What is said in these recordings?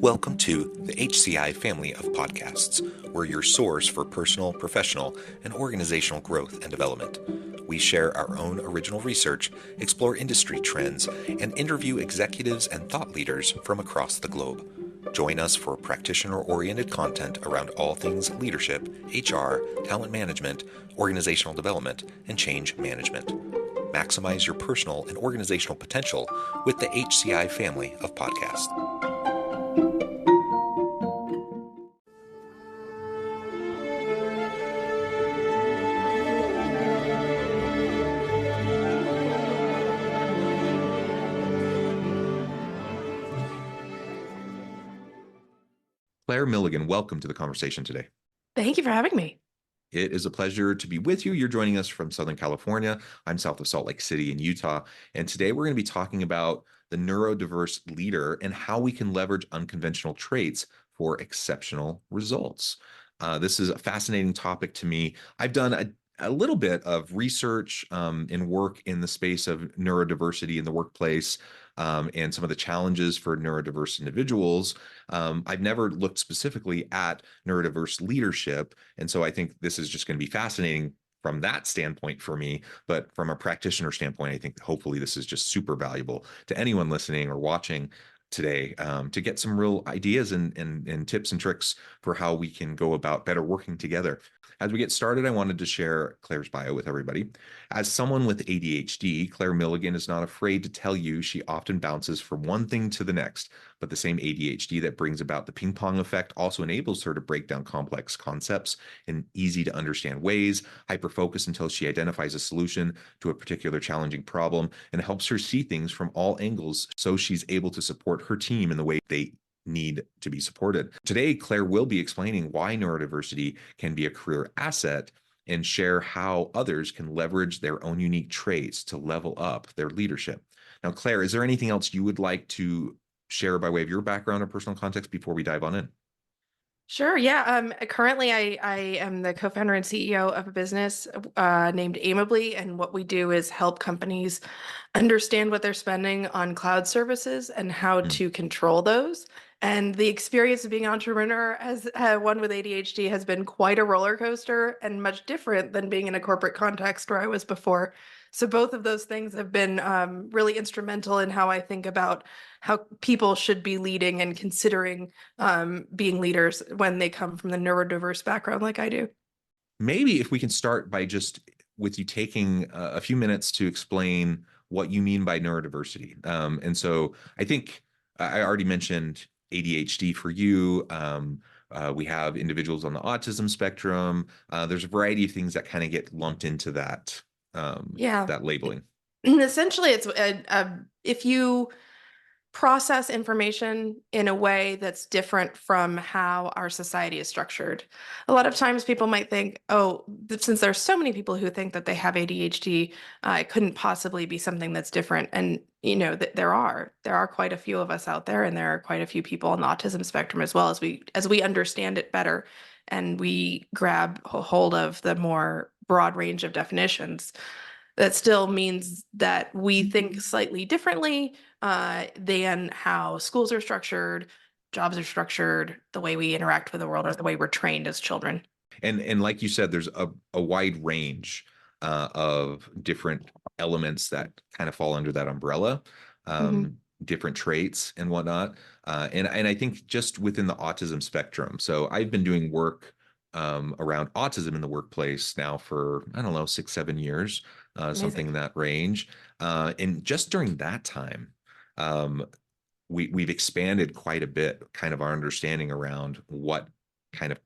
Welcome to the HCI family of podcasts. We're your source for personal, professional, and organizational growth and development. We share our own original research, explore industry trends, and interview executives and thought leaders from across the globe. Join us for practitioner-oriented content around all things leadership, HR, talent management, organizational development, and change management. Maximize your personal and organizational potential with the HCI family of podcasts. Claire Milligan, welcome to the conversation today. Thank you for having me. It is a pleasure to be with you. You're joining us from Southern California. I'm south of Salt Lake City in Utah. And today we're going to be talking about the neurodiverse leader and how we can leverage unconventional traits for exceptional results. This is a fascinating topic to me. I've done a little bit of research and work in the space of neurodiversity in the workplace and some of the challenges for neurodiverse individuals. I've never looked specifically at neurodiverse leadership. And so I think this is just going to be fascinating from that standpoint for me. But from a practitioner standpoint, I think hopefully this is just super valuable to anyone listening or watching today to get some real ideas and tips and tricks for how we can go about better working together. As we get started, I wanted to share Claire's bio with everybody. As someone with ADHD, Claire Milligan is not afraid to tell you she often bounces from one thing to the next, but the same ADHD that brings about the ping pong effect also enables her to break down complex concepts in easy to understand ways, hyper-focus until she identifies a solution to a particular challenging problem, and helps her see things from all angles so she's able to support her team in the way they need to be supported. Today, Claire will be explaining why neurodiversity can be a career asset and share how others can leverage their own unique traits to level up their leadership. Now, Claire, is there anything else you would like to share by way of your background or personal context before we dive on in? Sure. Yeah. Currently, I am the co-founder and CEO of a business named Aimably, and what we do is help companies understand what they're spending on cloud services and how to control those. And the experience of being an entrepreneur as one with ADHD has been quite a roller coaster and much different than being in a corporate context where I was before. So both of those things have been really instrumental in how I think about how people should be leading and considering being leaders when they come from the neurodiverse background like I do. Maybe if we can start by just with you taking a few minutes to explain what you mean by neurodiversity. And so I think I already mentioned ADHD for you. We have individuals on the autism spectrum. There's a variety of things that kind of get lumped into that that labeling. Essentially, it's if you process information in a way that's different from how our society is structured. A lot of times people might think, oh, since there's so many people who think that they have ADHD, it couldn't possibly be something that's different. And, you know, there are quite a few of us out there, and there are quite a few people on the autism spectrum as well. As we understand it better and we grab hold of the more broad range of definitions, that still means that we think slightly differently than how schools are structured, jobs are structured, the way we interact with the world, or the way we're trained as children. And like you said, there's a wide range of different elements that kind of fall under that umbrella, different traits and whatnot. And I think just within the autism spectrum. So I've been doing work around autism in the workplace now for, I don't know, 6-7 years, something in that range. And just during that time, we've expanded quite a bit, kind of our understanding around what kind of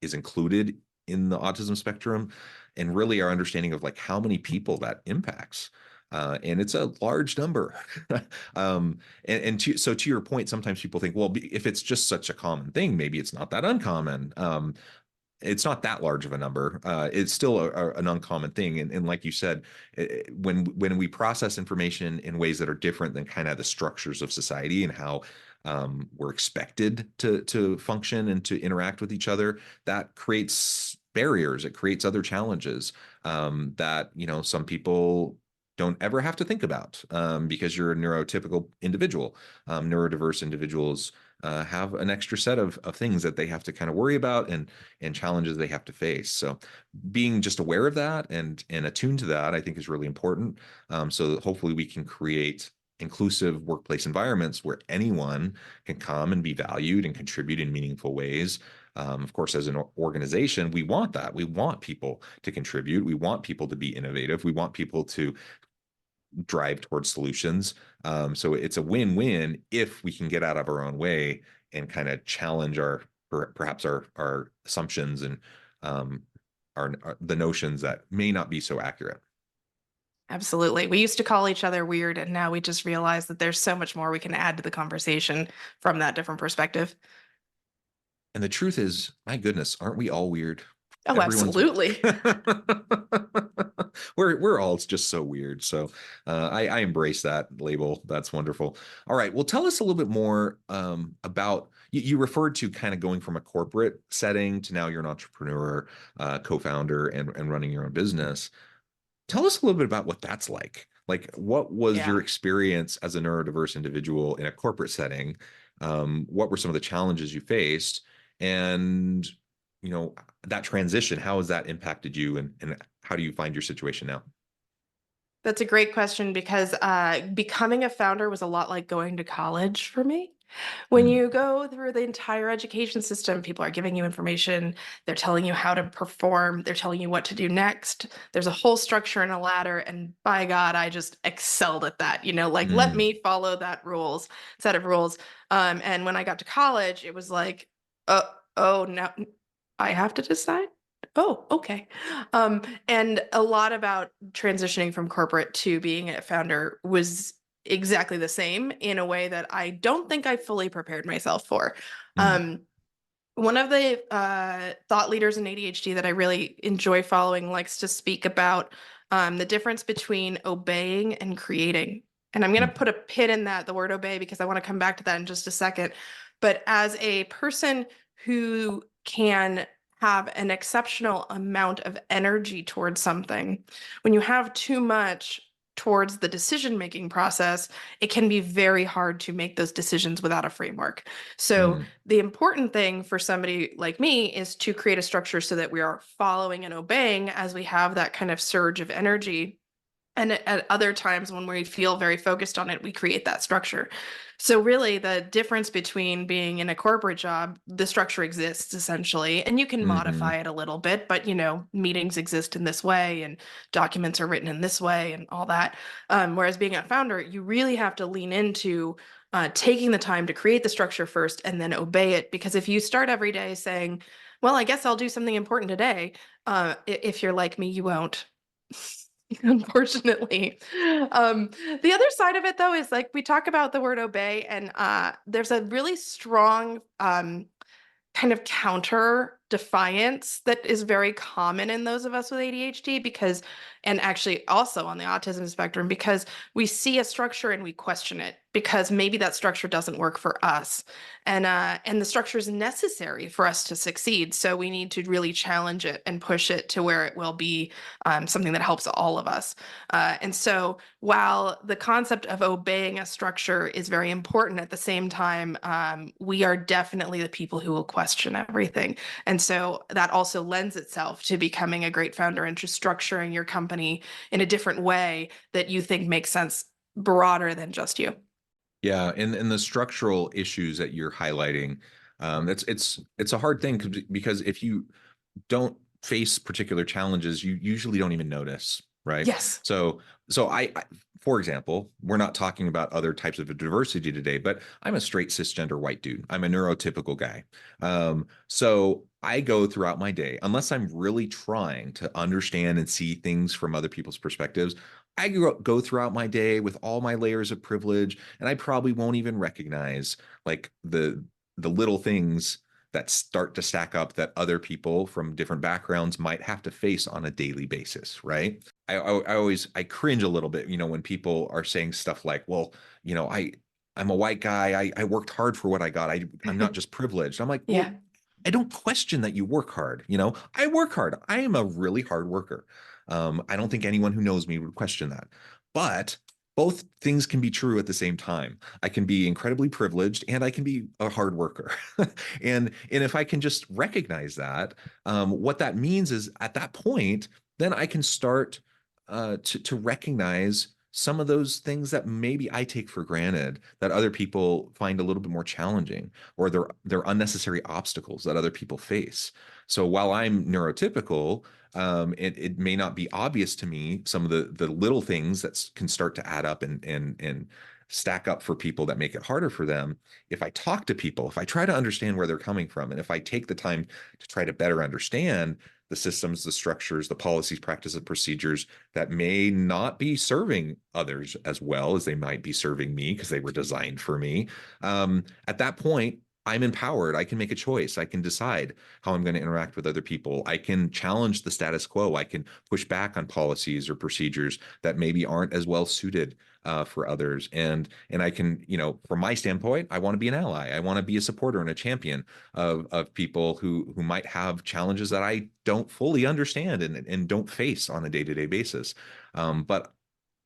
is included in the autism spectrum, and really our understanding of like how many people that impacts. And it's a large number. So to your point, sometimes people think, well, if it's just such a common thing, maybe it's not that uncommon. It's not that large of a number. It's still an uncommon thing. And like you said, when we process information in ways that are different than kind of the structures of society and how we're expected to function and to interact with each other, that creates barriers. It creates other challenges that, you know, some people don't ever have to think about because you're a neurotypical individual. Neurodiverse individuals have an extra set of things that they have to kind of worry about and challenges they have to face. So being just aware of that and attuned to that, I think is really important. So that hopefully we can create inclusive workplace environments where anyone can come and be valued and contribute in meaningful ways. Of course, as an organization, we want that. We want people to contribute. We want people to be innovative. We want people to drive towards solutions. So it's a win-win if we can get out of our own way and kind of challenge perhaps our assumptions and the notions that may not be so accurate. Absolutely. We used to call each other weird, and now we just realize that there's so much more we can add to the conversation from that different perspective. And the truth is, my goodness, aren't we all weird? Oh, Everyone's absolutely. we're all just so weird. So I embrace that label. That's wonderful. All right. Well, tell us a little bit more about you referred to kind of going from a corporate setting to now you're an entrepreneur, co-founder, and running your own business. Tell us a little bit about what that's like. Like, what was your experience as a neurodiverse individual in a corporate setting? What were some of the challenges you faced? And, that transition, how has that impacted you? And how do you find your situation now? That's a great question because becoming a founder was a lot like going to college for me. When Mm, you go through the entire education system, people are giving you information. They're telling you how to perform. They're telling you what to do next. There's a whole structure and a ladder. And by God, I just excelled at that. Like, let mm, me follow that set of rules. And when I got to college, it was like, oh, now I have to decide. Oh, okay. And a lot about transitioning from corporate to being a founder was exactly the same in a way that I don't think I fully prepared myself for. mm, One of the thought leaders in ADHD that I really enjoy following likes to speak about the difference between obeying and creating. And I'm going to mm, put a pin in that, the word obey, because I want to come back to that in just a second. But as a person who can have an exceptional amount of energy towards something, when you have too much towards the decision-making process, it can be very hard to make those decisions without a framework. So mm, the important thing for somebody like me is to create a structure so that we are following and obeying as we have that kind of surge of energy. And at other times when we feel very focused on it, we create that structure. So really the difference between being in a corporate job, the structure exists essentially, and you can mhm. modify it a little bit, but meetings exist in this way and documents are written in this way and all that. Whereas being a founder, you really have to lean into taking the time to create the structure first and then obey it. Because if you start every day saying, well, I guess I'll do something important today, if you're like me, you won't. Unfortunately. The other side of it though is like we talk about the word obey, and there's a really strong kind of counter defiance that is very common in those of us with ADHD because, and actually also on the autism spectrum, because we see a structure and we question it because maybe that structure doesn't work for us. And the structure is necessary for us to succeed. So we need to really challenge it and push it to where it will be something that helps all of us. And so while the concept of obeying a structure is very important, at the same time, we are definitely the people who will question everything. And so that also lends itself to becoming a great founder and just structuring your company in a different way that you think makes sense broader than just you. Yeah, and the structural issues that you're highlighting, it's a hard thing because if you don't face particular challenges, you usually don't even notice, right? Yes. So for example, we're not talking about other types of diversity today, but I'm a straight cisgender white dude. I'm a neurotypical guy. So I go throughout my day, unless I'm really trying to understand and see things from other people's perspectives, I go throughout my day with all my layers of privilege, and I probably won't even recognize like the little things that start to stack up that other people from different backgrounds might have to face on a daily basis, right? I cringe a little bit, when people are saying stuff like, well, I'm a white guy. I worked hard for what I got. I'm not just privileged. I'm like, Yeah. well, I don't question that you work hard. I work hard. I am a really hard worker. I don't think anyone who knows me would question that. But both things can be true at the same time. I can be incredibly privileged and I can be a hard worker. And if I can just recognize that, what that means is at that point, then I can start to recognize some of those things that maybe I take for granted that other people find a little bit more challenging, or they're unnecessary obstacles that other people face. So while I'm neurotypical, it may not be obvious to me some of the little things that can start to add up and stack up for people that make it harder for them. If I talk to people, if I try to understand where they're coming from, and if I take the time to try to better understand the systems, the structures, the policies, practices, procedures that may not be serving others as well as they might be serving me because they were designed for me. At that point, I'm empowered. I can make a choice. I can decide how I'm going to interact with other people. I can challenge the status quo. I can push back on policies or procedures that maybe aren't as well suited for others. And I can, from my standpoint, I want to be an ally. I want to be a supporter and a champion of people who might have challenges that I don't fully understand and don't face on a day-to-day basis. But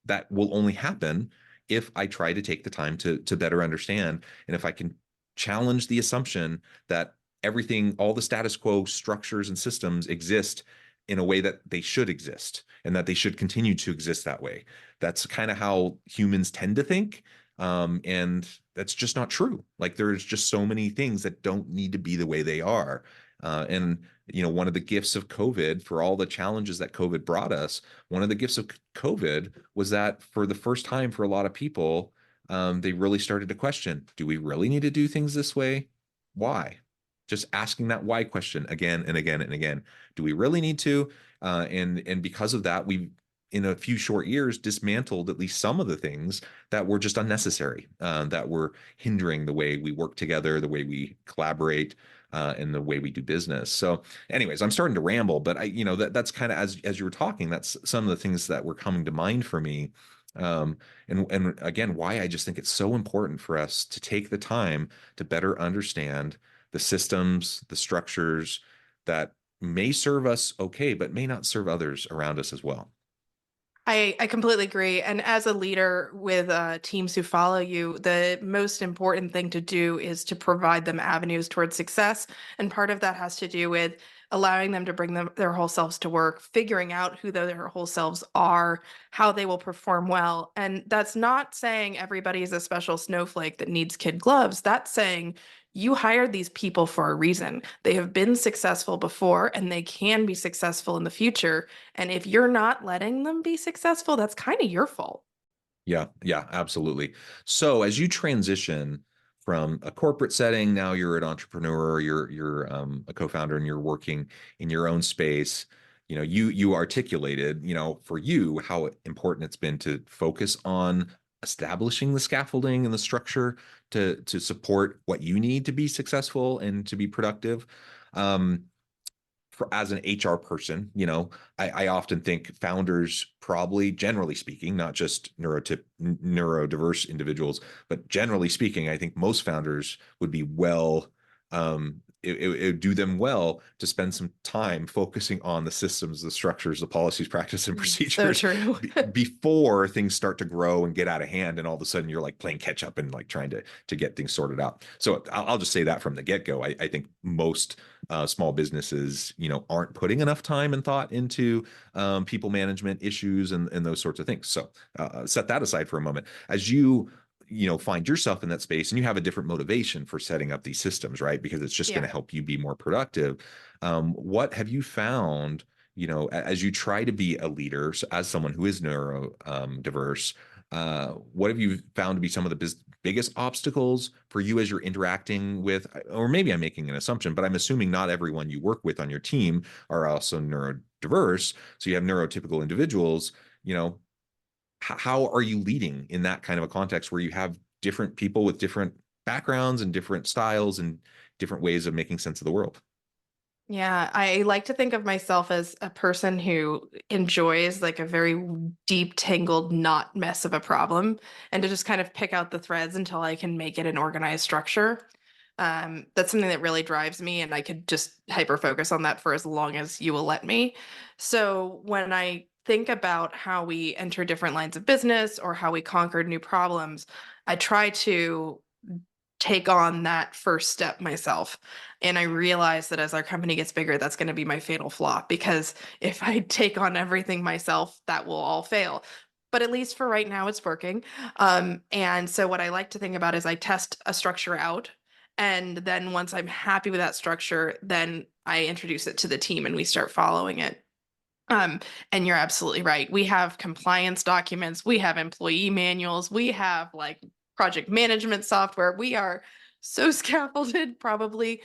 that will only happen if I try to take the time to better understand, and if I can challenge the assumption that everything, all the status quo structures and systems exist in a way that they should exist and that they should continue to exist that way. That's kind of how humans tend to think. And that's just not true. Like there's just so many things that don't need to be the way they are. And one of the gifts of COVID, for all the challenges that COVID brought us, one of the gifts of COVID was that for the first time for a lot of people, they really started to question, do we really need to do things this way? Why? Just asking that why question again and again and again. Do we really need to? And because of that, we, in a few short years, dismantled at least some of the things that were just unnecessary, that were hindering the way we work together, the way we collaborate, and the way we do business. So, anyways, I'm starting to ramble, but that's kind of as you were talking, that's some of the things that were coming to mind for me. And again, why I just think it's so important for us to take the time to better understand the systems, the structures that may serve us okay, but may not serve others around us as well. I completely agree. And as a leader with teams who follow you, the most important thing to do is to provide them avenues towards success. And part of that has to do with allowing them to bring their whole selves to work, figuring out who their whole selves are, how they will perform well. And that's not saying everybody is a special snowflake that needs kid gloves. That's saying you hired these people for a reason. They have been successful before and they can be successful in the future. And if you're not letting them be successful, that's kind of your fault. Yeah, absolutely. So as you transition from a corporate setting, now you're an entrepreneur, you're a co-founder, and you're working in your own space. You articulated, for you how important it's been to focus on establishing the scaffolding and the structure to support what you need to be successful and to be productive. As an HR person, I often think founders, probably generally speaking, not just neurodiverse individuals, but generally speaking, I think most founders would be it would do them well to spend some time focusing on the systems, the structures, the policies, practice, and So procedures true. before things start to grow and get out of hand, and all of a sudden you're like playing catch up and like trying to get things sorted out. So I'll just say that from the get-go. I think most small businesses, aren't putting enough time and thought into people management issues and those sorts of things. So set that aside for a moment. As you find yourself in that space and you have a different motivation for setting up these systems, right? Because it's just going to help you be more productive. What have you found, as you try to be a leader, so as someone who is neurodiverse, what have you found to be some of the biggest obstacles for you as you're interacting with, or maybe I'm making an assumption, but I'm assuming not everyone you work with on your team are also neurodiverse. So you have neurotypical individuals, how are you leading in that kind of a context where you have different people with different backgrounds and different styles and different ways of making sense of the world? Yeah, I like to think of myself as a person who enjoys like a very deep, tangled knot mess of a problem and to just kind of pick out the threads until I can make it an organized structure. That's something that really drives me, and I could just hyper focus on that for as long as you will let me. So when I think about how we enter different lines of business or how we conquered new problems, I try to take on that first step myself. And I realize that as our company gets bigger, that's going to be my fatal flaw, because if I take on everything myself, that will all fail. But at least for right now, it's working. And so what I like to think about is I test a structure out. And then once I'm happy with that structure, then I introduce it to the team and we start following it. And you're absolutely right. We have compliance documents, we have employee manuals, we have like project management software. We are so scaffolded, probably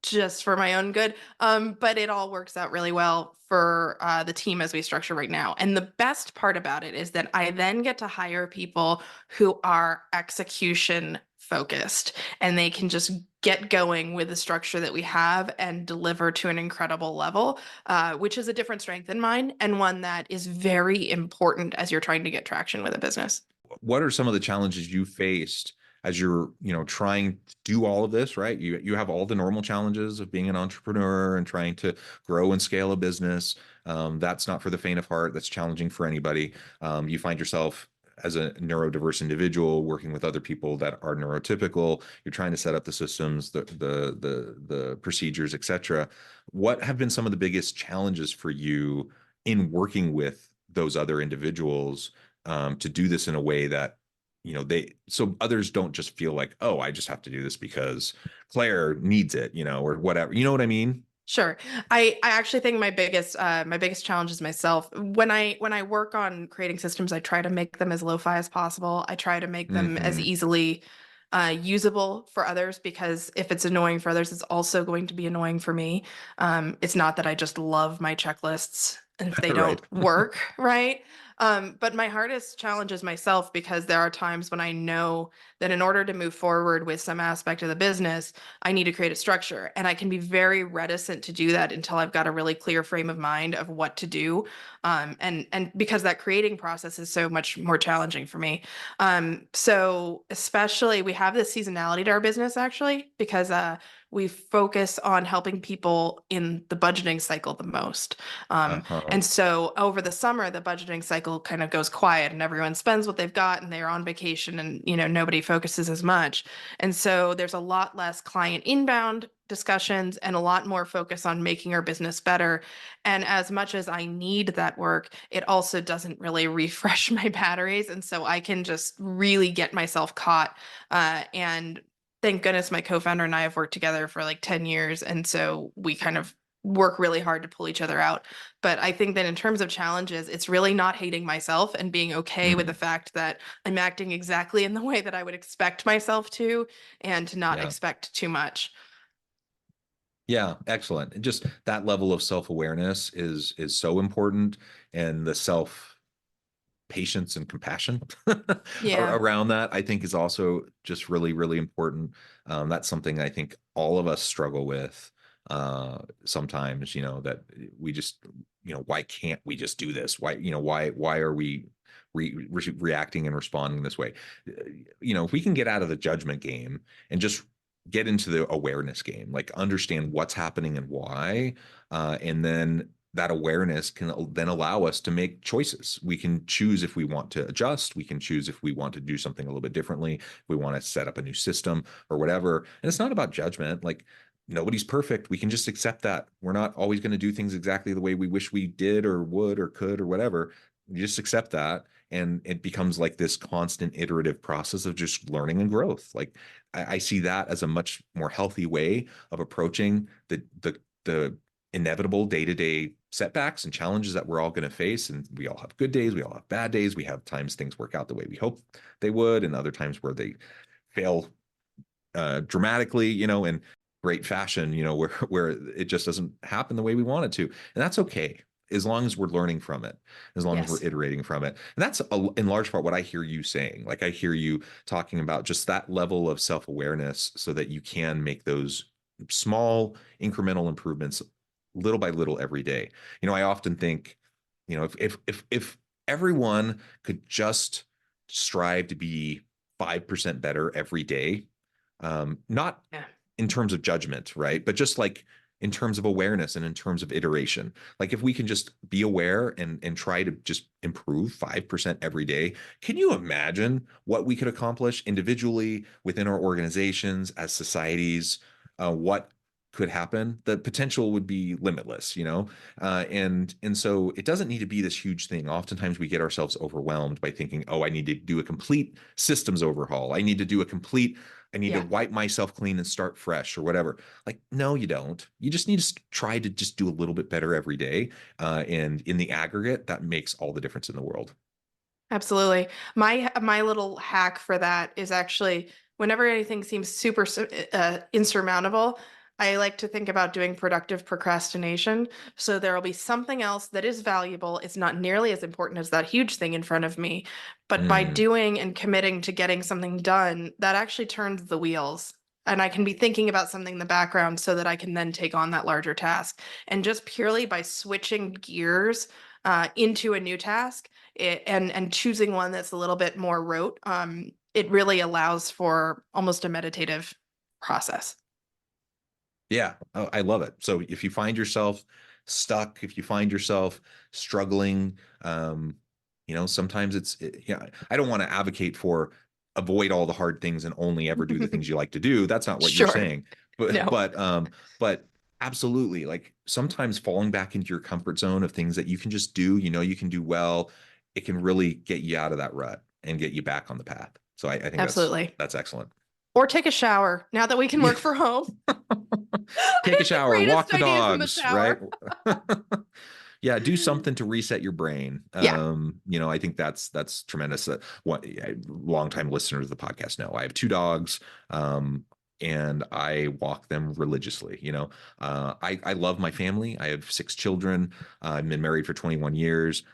just for my own good. But it all works out really well for the team as we structure right now. And the best part about it is that I then get to hire people who are execution focused, and they can just get going with the structure that we have and deliver to an incredible level, which is a different strength in mine, and one that is very important as you're trying to get traction with a business. What are some of the challenges you faced as you're, trying to do all of this, right? You have all the normal challenges of being an entrepreneur and trying to grow and scale a business. That's not for the faint of heart. That's challenging for anybody. You find yourself as a neurodiverse individual working with other people that are neurotypical. You're trying to set up the systems, the procedures, etc. What have been some of the biggest challenges for you in working with those other individuals, to do this in a way that, so others don't just feel like, oh, I just have to do this because Claire needs it, or whatever. You know what I mean? Sure. I actually think my biggest challenge is myself. When I work on creating systems, I try to make them as lo-fi as possible. I try to make them as Hmm. easily usable for others, because if it's annoying for others, it's also going to be annoying for me. It's not that I just love my checklists and if they Right. don't work, right? But my hardest challenge is myself, because there are times when I know that in order to move forward with some aspect of the business, I need to create a structure. And I can be very reticent to do that until I've got a really clear frame of mind of what to do. And because that creating process is so much more challenging for me. So especially we have this seasonality to our business, actually, because we focus on helping people in the budgeting cycle the most. Uh-huh. And so over the summer, the budgeting cycle kind of goes quiet and everyone spends what they've got and they're on vacation, and nobody focuses as much. And so there's a lot less client inbound discussions and a lot more focus on making our business better. And as much as I need that work, it also doesn't really refresh my batteries. And so I can just really get myself caught. And thank goodness my co-founder and I have worked together for like 10 years. And so we kind of work really hard to pull each other out. But I think that in terms of challenges, it's really not hating myself and being okay with the Hmm. fact that I'm acting exactly in the way that I would expect myself to, and to not Yeah. expect too much. Yeah, excellent. And just that level of self-awareness is so important, and the self patience and compassion Yeah. around that, I think, is also just really, really important. That's something I think all of us struggle with sometimes, that we just, why can't we just do this? Why are we reacting and responding this way? If we can get out of the judgment game and just get into the awareness game, like understand what's happening and why, and then that awareness can then allow us to make choices. We can choose if we want to adjust. We can choose if we want to do something a little bit differently. If we want to set up a new system or whatever. And it's not about judgment. Like, nobody's perfect. We can just accept that. We're not always going to do things exactly the way we wish we did or would or could or whatever. You just accept that. And it becomes like this constant iterative process of just learning and growth. Like, I see that as a much more healthy way of approaching the inevitable day-to-day setbacks and challenges that we're all going to face. And we all have good days, we all have bad days. We have times things work out the way we hope they would, and other times where they fail dramatically, in great fashion, where it just doesn't happen the way we want it to. And that's okay, as long as we're learning from it, as long as we're Yes. iterating from it. And that's in large part what I hear you saying. Like, I hear you talking about just that level of self-awareness so that you can make those small incremental improvements little by little every day. I often think, if everyone could just strive to be 5% better every day, not Yeah. in terms of judgment, right? But just like in terms of awareness and in terms of iteration. Like if we can just be aware and try to just improve 5% every day, can you imagine what we could accomplish individually within our organizations, as societies? What could happen? The potential would be limitless, and so it doesn't need to be this huge thing. Oftentimes we get ourselves overwhelmed by thinking, oh, I need to do a complete systems overhaul. I need to Yeah, wipe myself clean and start fresh or whatever. Like, no, you don't. You just need to try to just do a little bit better every day. And in the aggregate, that makes all the difference in the world. absolutely. My little hack for that is actually whenever anything seems super insurmountable, I like to think about doing productive procrastination. So there will be something else that is valuable. It's not nearly as important as that huge thing in front of me, but by Mm, doing and committing to getting something done, that actually turns the wheels. And I can be thinking about something in the background so that I can then take on that larger task. And just purely by switching gears into a new task, and choosing one that's a little bit more rote, it really allows for almost a meditative process. yeah, oh, I love it. So if you find yourself stuck, if you find yourself struggling, sometimes yeah, I don't want to advocate for avoid all the hard things and only ever do the things you like to do. That's not what you're Sure. saying. But No, but absolutely, like sometimes falling back into your comfort zone of things that you can just do, you can do well, it can really get you out of that rut and get you back on the path. So I think that's absolutely. that's excellent. Or take a shower now that we can Yeah. work from home. I Take a have the shower, walk greatest the ideas in the dogs, right? shower. Yeah, do something to reset your brain. Yeah. I think that's tremendous. Longtime listeners of the podcast know I have two dogs, and I walk them religiously. I love my family. I have six children. I've been married for 21 years.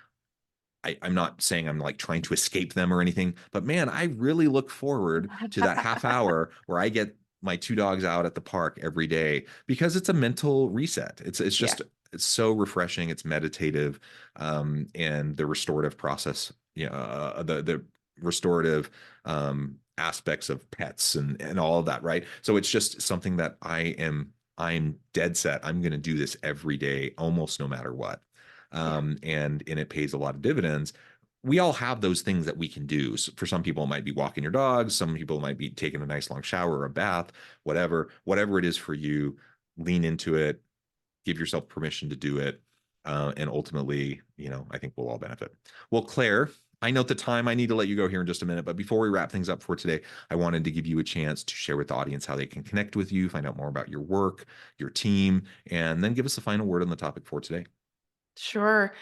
I'm not saying I'm like trying to escape them or anything, but man, I really look forward to that half hour where I get my two dogs out at the park every day because it's a mental reset. Yeah. It's so refreshing. It's meditative, and the restorative process, the restorative aspects of pets and all of that, right? So it's just something that I'm dead set. I'm going to do this every day, almost no matter what, Yeah. and it pays a lot of dividends. We all have those things that we can do. So for some people, it might be walking your dogs. Some people might be taking a nice long shower or a bath, whatever it is for you. Lean into it, give yourself permission to do it, and ultimately, I think we'll all benefit. Well, Claire, I note the time. I need to let you go here in just a minute, but before we wrap things up for today, I wanted to give you a chance to share with the audience how they can connect with you, find out more about your work, your team, and then give us a final word on the topic for today. Sure.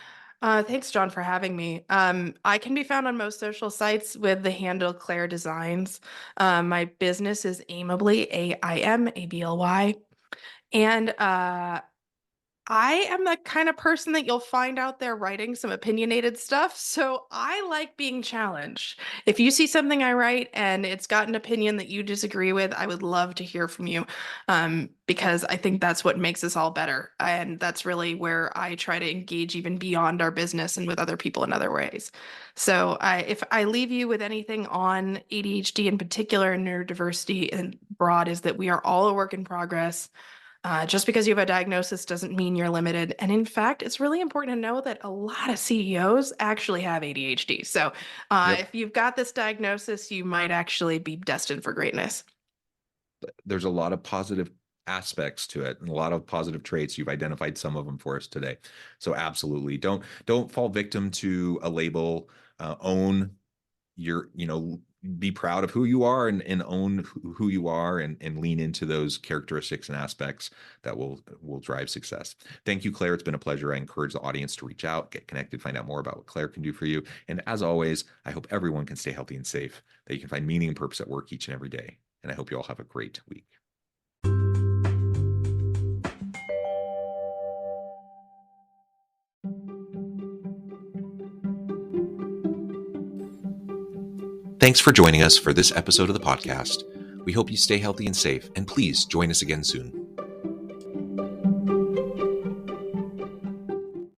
Thanks, John, for having me. I can be found on most social sites with the handle Claire Designs. My business is Aimably, AIMABLY. And I am the kind of person that you'll find out there writing some opinionated stuff. So I like being challenged. If you see something I write and it's got an opinion that you disagree with, I would love to hear from you, because I think that's what makes us all better. And that's really where I try to engage even beyond our business and with other people in other ways. So if I leave you with anything on ADHD in particular and neurodiversity and broad, is that we are all a work in progress. Just because you have a diagnosis doesn't mean you're limited. And in fact, it's really important to know that a lot of CEOs actually have ADHD. So Yep. if you've got this diagnosis, you might actually be destined for greatness. There's a lot of positive aspects to it and a lot of positive traits. You've identified some of them for us today. So absolutely don't fall victim to a label. Own your, be proud of who you are and own who you are and lean into those characteristics and aspects that will drive success. Thank you, Claire. It's been a pleasure. I encourage the audience to reach out, get connected, find out more about what Claire can do for you. And as always, I hope everyone can stay healthy and safe, that you can find meaning and purpose at work each and every day. And I hope you all have a great week. Thanks for joining us for this episode of the podcast. We hope you stay healthy and safe, and please join us again soon.